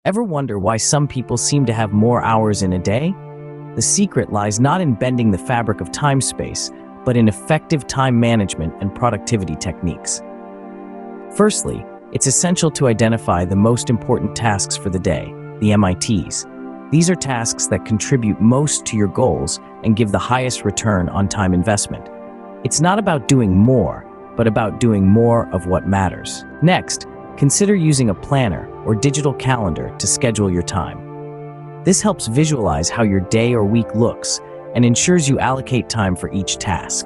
Ever wonder why some people seem to have more hours in a day? The secret lies not in bending the fabric of time-space, but in effective time management and productivity techniques. Firstly, it's essential to identify the most important tasks for the day, the MITs. These are tasks that contribute most to your goals and give the highest return on time investment. It's not about doing more, but about doing more of what matters. Next, consider using a planner or digital calendar to schedule your time. This helps visualize how your day or week looks and ensures you allocate time for each task.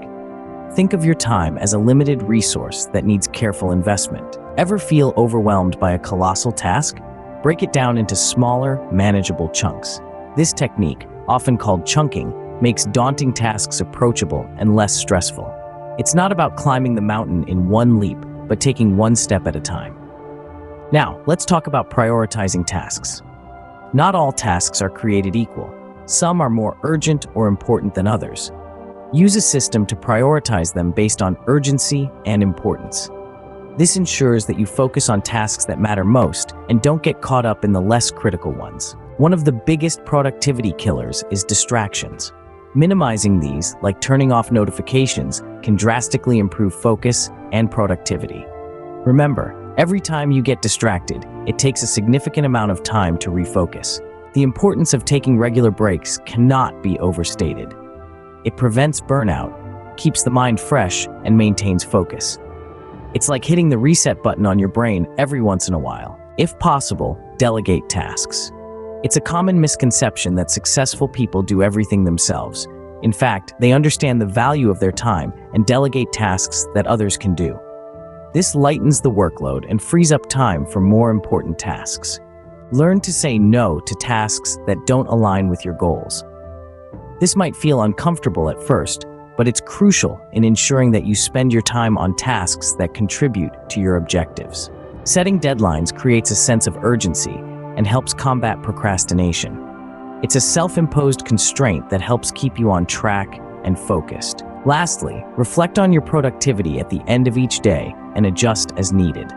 Think of your time as a limited resource that needs careful investment. Ever feel overwhelmed by a colossal task? Break it down into smaller, manageable chunks. This technique, often called chunking, makes daunting tasks approachable and less stressful. It's not about climbing the mountain in one leap, but taking one step at a time. Now, let's talk about prioritizing tasks. Not all tasks are created equal. Some are more urgent or important than others. Use a system to prioritize them based on urgency and importance. This ensures that you focus on tasks that matter most and don't get caught up in the less critical ones. One of the biggest productivity killers is distractions. Minimizing these, like turning off notifications, can drastically improve focus and productivity. Remember, every time you get distracted, it takes a significant amount of time to refocus. The importance of taking regular breaks cannot be overstated. It prevents burnout, keeps the mind fresh, and maintains focus. It's like hitting the reset button on your brain every once in a while. If possible, delegate tasks. It's a common misconception that successful people do everything themselves. In fact, they understand the value of their time and delegate tasks that others can do. This lightens the workload and frees up time for more important tasks. Learn to say no to tasks that don't align with your goals. This might feel uncomfortable at first, but it's crucial in ensuring that you spend your time on tasks that contribute to your objectives. Setting deadlines creates a sense of urgency and helps combat procrastination. It's a self-imposed constraint that helps keep you on track and focused. Lastly, reflect on your productivity at the end of each day and adjust as needed.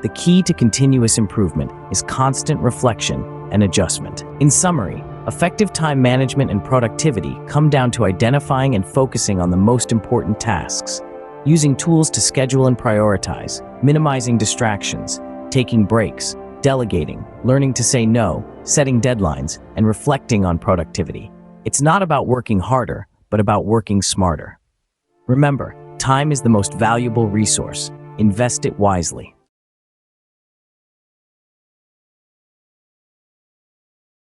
The key to continuous improvement is constant reflection and adjustment. In summary, effective time management and productivity come down to identifying and focusing on the most important tasks, using tools to schedule and prioritize, minimizing distractions, taking breaks, delegating, learning to say no, setting deadlines, and reflecting on productivity. It's not about working harder, but about working smarter. Remember, time is the most valuable resource. Invest it wisely.